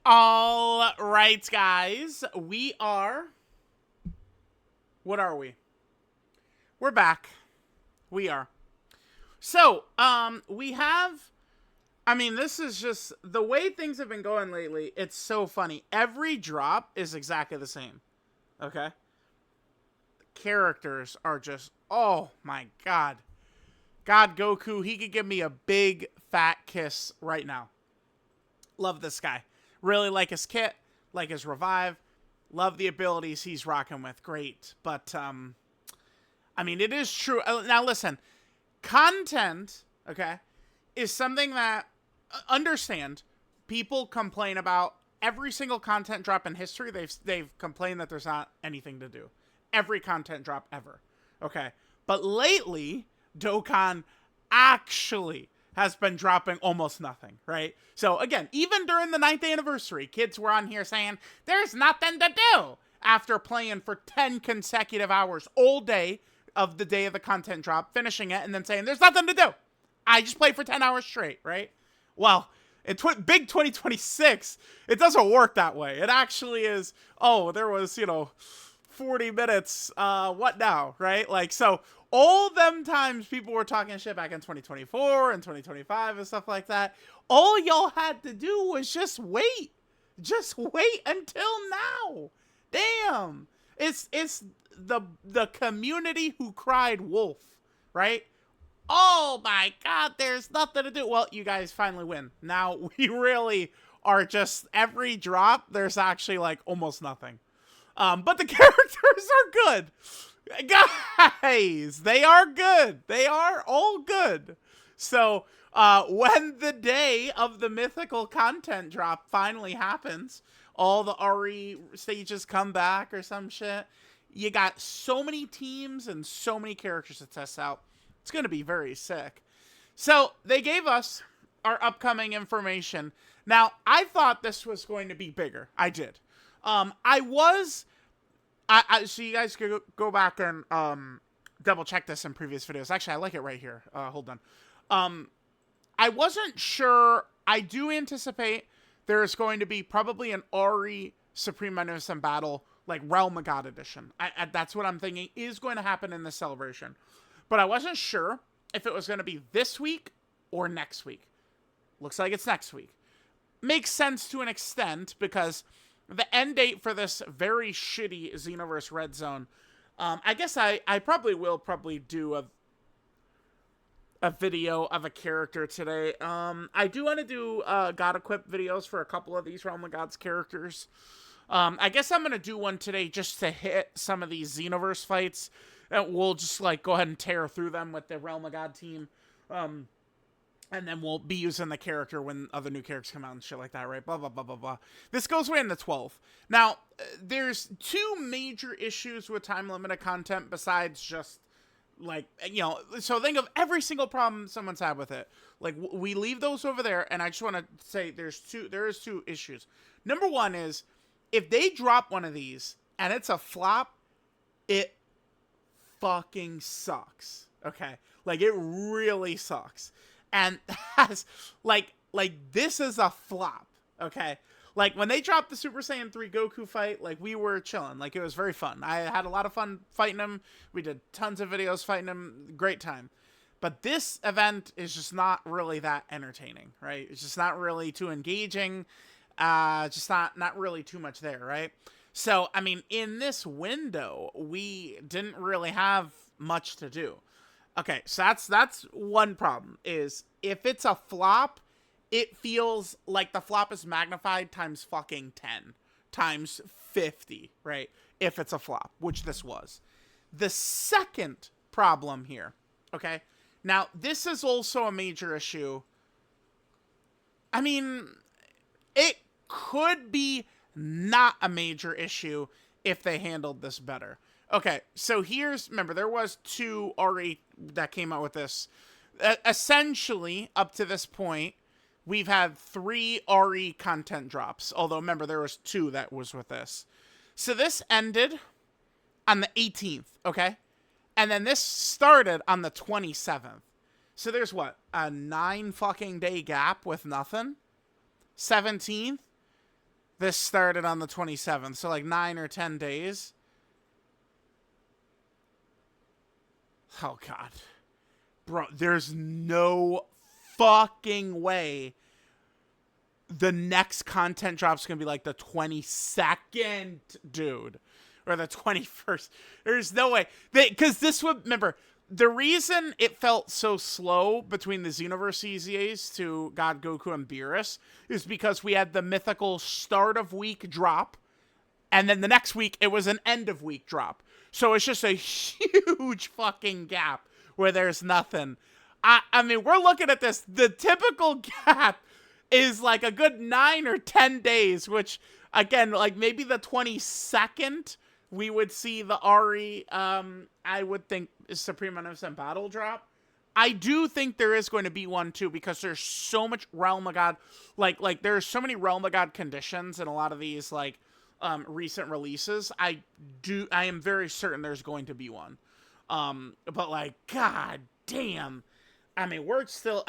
All right, guys. We are. What are we? We're back. We are. So, we have. I mean, this is just the way things have been going lately. It's so funny. Every drop is exactly the same. Okay? Characters are just. Oh my god. God, Goku, he could give me a big fat kiss right now. Love this guy. Really like his kit, like his revive. Love the abilities he's rocking with. Great. But, I mean, it is true. Now, listen. Content, okay, is something that, understand, people complain about every single content drop in history. They've complained that there's not anything to do. Every content drop ever. Okay. But lately, Dokkan actually has been dropping almost nothing, right? So again, even during the 9th anniversary, kids were on here saying, there's nothing to do after playing for 10 consecutive hours all day of the day of the content drop, finishing it, and then saying, there's nothing to do. I just played for 10 hours straight, right? Well, in big 2026, it doesn't work that way. It actually is, oh, there was, 40 minutes, what now, right? Like, so all them times people were talking shit back in 2024 and 2025 and stuff like that, all y'all had to do was just wait. Just wait until now. Damn. It's the community who cried wolf, right? Oh my god, there's nothing to do. Well, you guys finally win. Now we really are just every drop, there's actually like almost nothing. But the characters are good. Guys, they are good. They are all good. So, when the day of the mythical content drop finally happens, all the RE stages come back or some shit, you got so many teams and so many characters to test out. It's going to be very sick. So, they gave us our upcoming information. Now, I thought this was going to be bigger. I did. So you guys could go back and double check this in previous videos. Actually, I like it right here. Hold on. I wasn't sure. I do anticipate there's going to be probably an RE Supreme Magnificent Battle, like Realm of God Edition. That's what I'm thinking is going to happen in this celebration. But I wasn't sure if it was going to be this week or next week. Looks like it's next week. Makes sense to an extent because the end date for this very shitty Xenoverse Red Zone, I guess I will do a video of a character today. I do want to do God Equip videos for a couple of these Realm of Gods characters. I guess I'm going to do one today just to hit some of these Xenoverse fights. We'll just like go ahead and tear through them with the Realm of God team. And then we'll be using the character when other new characters come out and shit like that, right? Blah, blah, blah, blah, blah. This goes away on the 12th. Now, there's two major issues with time-limited content besides just, like, so think of every single problem someone's had with it. Like, we leave those over there, and I just want to say there is two issues. Number one is, if they drop one of these, and it's a flop, it fucking sucks, okay? Like, it really sucks. And has, like, this is a flop, okay? Like, when they dropped the Super Saiyan 3 Goku fight, like, we were chilling. Like, it was very fun. I had a lot of fun fighting him. We did tons of videos fighting him. Great time. But this event is just not really that entertaining, right? It's just not really too engaging. Just not really too much there, right? So, I mean, in this window, we didn't really have much to do. Okay, so that's one problem, is if it's a flop, it feels like the flop is magnified times fucking 10, times 50, right? If it's a flop, which this was. The second problem here, okay? Now, this is also a major issue. I mean, it could be not a major issue if they handled this better. Okay, so remember, there was 2 RE that came out with this. Essentially, up to this point, we've had 3 RE content drops. Although, remember, there was 2 that was with this. So this ended on the 18th, okay? And then this started on the 27th. So there's what? A 9 fucking day gap with nothing? 17th? This started on the 27th, so like 9 or 10 days. Oh, God. Bro, there's no fucking way the next content drop's going to be like the 22nd, dude. Or the 21st. There's no way. Because this would, remember, the reason it felt so slow between the Xenoverse EZAs to God, Goku, and Beerus is because we had the mythical start of week drop, and then the next week it was an end of week drop. So it's just a huge fucking gap where there's nothing. I mean, we're looking at this. The typical gap is like a good 9 or 10 days, which, again, like maybe the 22nd, we would see the Ari, I would think, Supreme Innocent Battle drop. I do think there is going to be one, too, because there's so much Realm of God. Like there's so many Realm of God conditions in a lot of these, like, recent releases. I am very certain there's going to be one. But, like, god damn. I mean, we're still...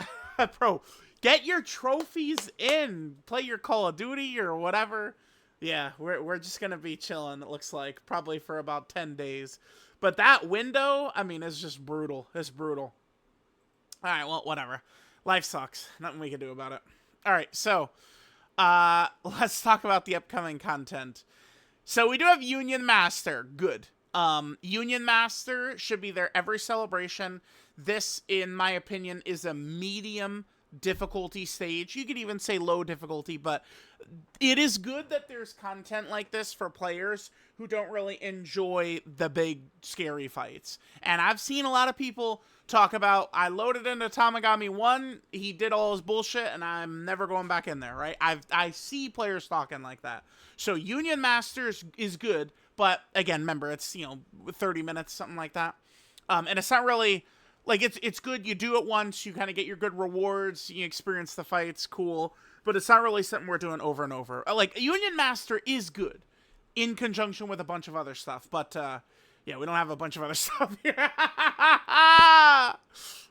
Bro, get your trophies in. Play your Call of Duty or whatever. Yeah, we're just going to be chilling, it looks like. Probably for about 10 days. But that window, I mean, it's just brutal. It's brutal. Alright, well, whatever. Life sucks. Nothing we can do about it. Alright, so... let's talk about the upcoming content. So we do have Union Master. Good. Union Master should be there every celebration. This, in my opinion, is a medium difficulty stage. You could even say low difficulty, but it is good that there's content like this for players who don't really enjoy the big, scary fights. And I've seen a lot of people talk about, I loaded into Tamagami 1, he did all his bullshit, and I'm never going back in there, right? I see players talking like that. So Union Masters is good, but again, remember, it's, 30 minutes, something like that. And it's not really... Like, it's good, you do it once, you kind of get your good rewards, you experience the fights, cool. But it's not really something we're doing over and over. Like, Union Master is good, in conjunction with a bunch of other stuff. But, yeah, we don't have a bunch of other stuff here.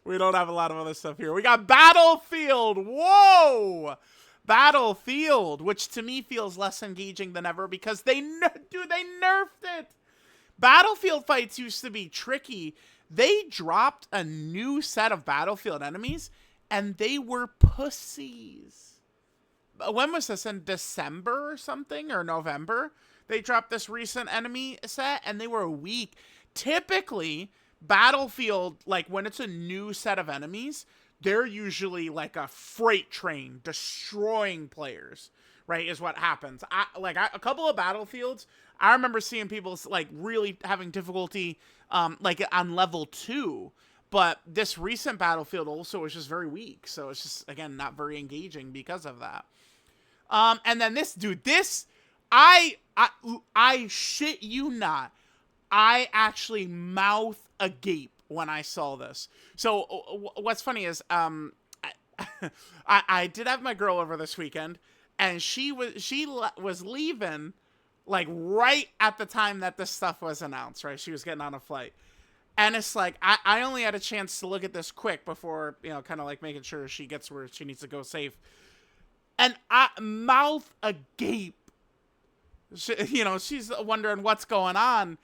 We don't have a lot of other stuff here. We got Battlefield! Whoa! Battlefield, which to me feels less engaging than ever because they nerfed it! Battlefield fights used to be tricky. They dropped a new set of Battlefield enemies, and they were pussies. When was this? In December or something? Or November? They dropped this recent enemy set, and they were weak. Typically, Battlefield, like, when it's a new set of enemies, they're usually like a freight train destroying players, right, is what happens. A couple of Battlefields, I remember seeing people, like, really having difficulty, like, on level 2. But this recent Battlefield also was just very weak. So it's just, again, not very engaging because of that. And then this, dude, I shit you not. I actually mouth agape when I saw this. So what's funny is, I did have my girl over this weekend, and she was leaving, like, right at the time that this stuff was announced, right? She was getting on a flight. And it's like, I only had a chance to look at this quick before, kind of like making sure she gets where she needs to go safe. And mouth agape. She's wondering what's going on.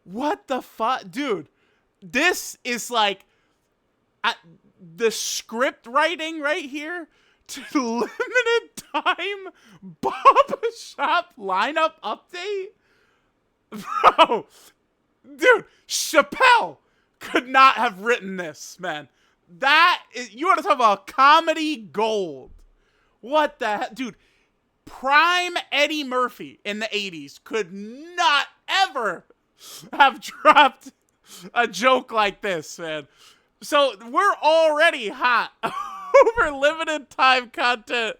What the fuck? Dude, this is like the script writing right here to limited time Baba Shop lineup update. Bro, dude, Chappelle could not have written this, man. You want to talk about comedy gold. What the heck? Dude, prime Eddie Murphy in the 80s could not ever have dropped a joke like this, man. So we're already hot over limited time content.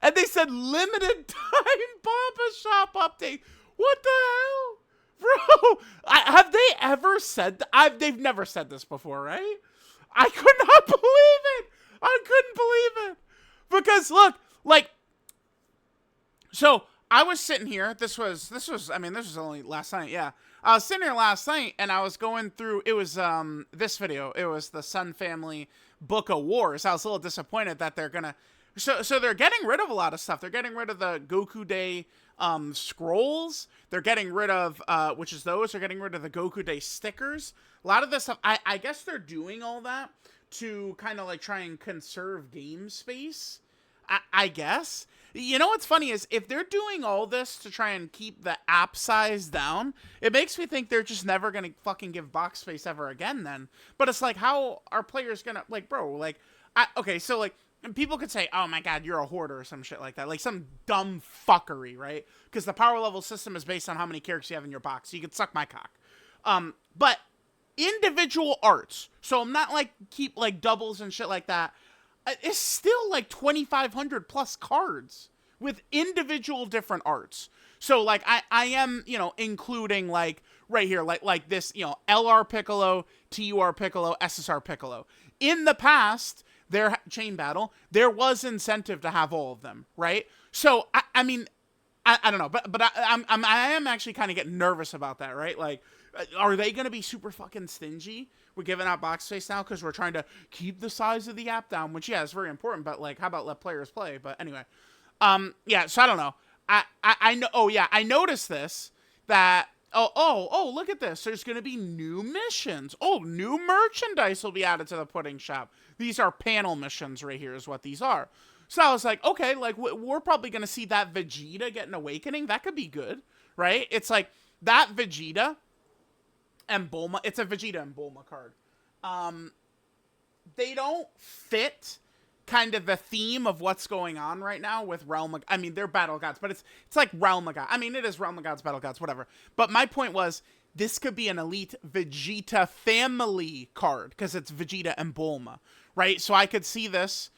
And they said limited time Baba Shop update. What the hell? Bro, have they ever said they've never said this before, right? I could not believe it. I couldn't believe it. Because look, like, so I was sitting here. This was only last night. Yeah. I was sitting here last night and I was going through, it was, this video. It was the Sun Family Book of Wars. I was a little disappointed that they're gonna, So they're getting rid of a lot of stuff. They're getting rid of the Goku Day scrolls. They're getting rid of which is those. They're getting rid of the Goku Day stickers. A lot of this stuff. I guess they're doing all that to kind of like try and conserve game space. I guess. You know what's funny is if they're doing all this to try and keep the app size down, it makes me think they're just never gonna fucking give box space ever again. Then, but it's like, how are players gonna like, bro? Like, okay, so like. And people could say, oh my god, you're a hoarder or some shit like that. Like some dumb fuckery, right? Because the power level system is based on how many characters you have in your box. So you could suck my cock. But individual arts, so I'm not like keep like doubles and shit like that. It's still like 2,500 plus cards with individual different arts. So like I am, you know, including like right here, like this, you know, LR Piccolo, TUR Piccolo, SSR Piccolo. In the past, their chain battle, there was incentive to have all of them, right? So I mean, I don't know, but I am actually kind of getting nervous about that, right? Like, are they gonna be super fucking stingy with giving out box space now because we're trying to keep the size of the app down? Which yeah, is very important, but like, how about let players play? But anyway, yeah. So I don't know. I know. Oh yeah, I noticed this that. Oh, look at this. There's going to be new missions. Oh, new merchandise will be added to the pudding shop. These are panel missions right here is what these are. So I was like, okay, like we're probably going to see that Vegeta get an awakening. That could be good, right? It's like that Vegeta and Bulma. It's a Vegeta and Bulma card. They don't fit kind of the theme of what's going on right now with Realm of, I mean, they're Battle Gods, but it's like Realm of Gods. I mean, it is Realm of Gods, Battle Gods, whatever. But my point was, this could be an elite Vegeta family card, because it's Vegeta and Bulma, right? So I could see this,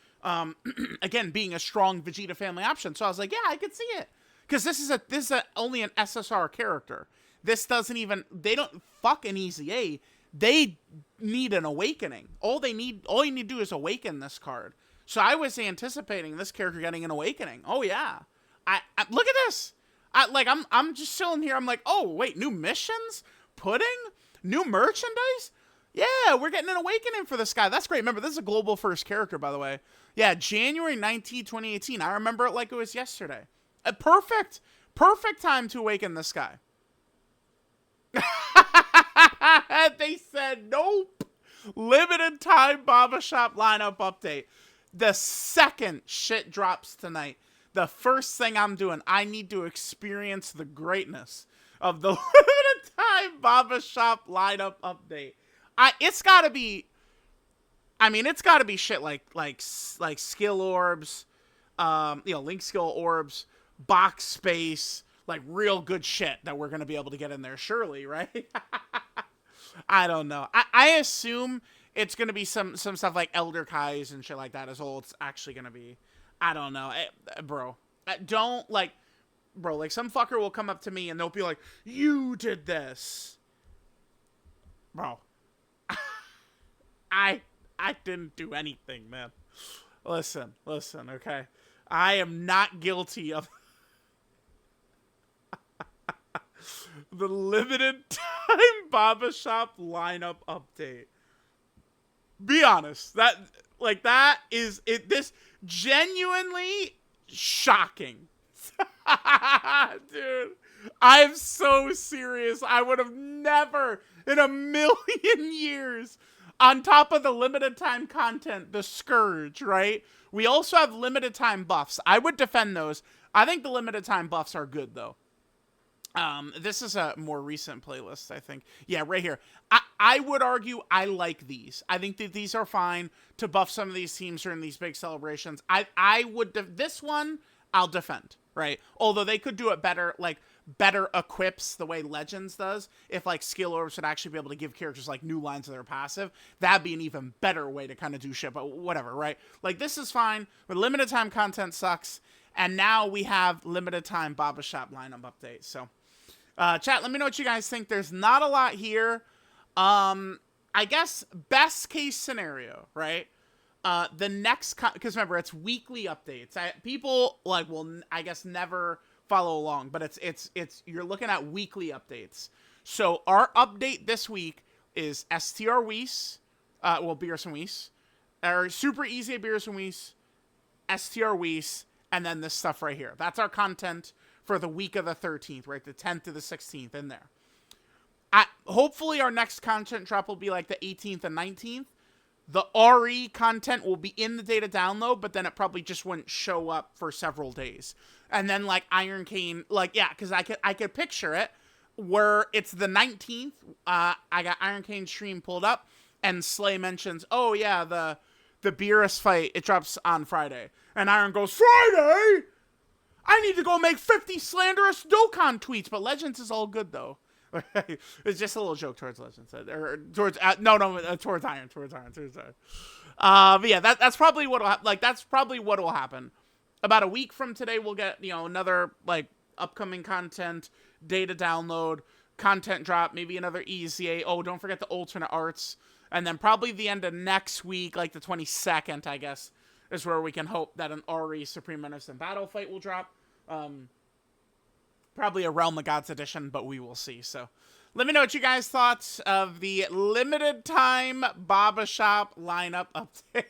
again, being a strong Vegeta family option. So I was like, yeah, I could see it. Because this is only an SSR character. This doesn't even, they don't fuck an Easy A. They need an awakening. All you need to do is awaken this card. So I was anticipating this character getting an awakening. Oh yeah, I look at this. I'm just chilling here. I'm like, oh wait, new missions, pudding, new merchandise. Yeah, we're getting an awakening for this guy. That's great. Remember, this is a global first character, by the way. Yeah, January 19, 2018. I remember it like it was yesterday. Perfect time to awaken this guy. They said nope. Limited time Baba Shop lineup update. The second shit drops tonight, the first thing I'm doing, I need to experience the greatness of the limited time Baba Shop lineup update. It's gotta be, I mean, it's gotta be shit like skill orbs, link skill orbs, box space, like real good shit that we're gonna be able to get in there, surely, right? I don't know. I assume it's going to be some stuff like Elder Kai's and shit like that is all it's actually going to be. I don't know. Bro. Don't, like, bro, like, some fucker will come up to me and they'll be like, you did this. Bro. I didn't do anything, man. Listen, okay? I am not guilty of the limited time Baba Shop lineup update. Be honest. That is it. This genuinely shocking. Dude, I'm so serious. I would have never in a million years, on top of the limited time content, the Scourge, right? We also have limited time buffs. I would defend those. I think the limited time buffs are good, though. This is a more recent playlist, I think. Yeah, right here. I would argue I like these. I think that these are fine to buff some of these teams during these big celebrations. I would, this one, I'll defend, right? Although they could do it better, like, better equips the way Legends does. If, like, skill orbs would actually be able to give characters, like, new lines of their passive, that'd be an even better way to kind of do shit, but whatever, right? Like, this is fine, but limited time content sucks, and now we have limited time Baba Shop lineup update, so... chat, let me know what you guys think. There's not a lot here. I guess best case scenario, right? The next, because remember, it's weekly updates. People like will, I guess, never follow along, but it's you're looking at weekly updates. So our update this week is STR Whis, Beerus and Whis, or Super Easy Beerus and Whis, STR Weiss, and then this stuff right here. That's our content for the week of the 13th, right? The 10th to the 16th in there. Hopefully our next content drop will be like the 18th and 19th. The RE content will be in the data download, but then it probably just wouldn't show up for several days. And then like Iron Cane, like, yeah, because I could picture it where it's the 19th. I got Iron Cane stream pulled up, and Slay mentions, oh yeah, the Beerus fight, it drops on Friday. And Iron goes, Friday? I need to go make 50 slanderous Dokkan tweets. But Legends is all good, though. It's just a little joke towards Legends. Or towards, towards Iron. But yeah, that's probably what'll that's probably what'll happen. About a week from today, we'll get, another, like, upcoming content, data download, content drop, maybe another EZA. Oh, don't forget the alternate arts. And then probably the end of next week, like the 22nd, I guess, is where we can hope that an RE Supreme Medicine Battle Fight will drop. Probably a Realm of Gods edition, but we will see. So let me know what you guys thought of the limited time Baba Shop lineup update.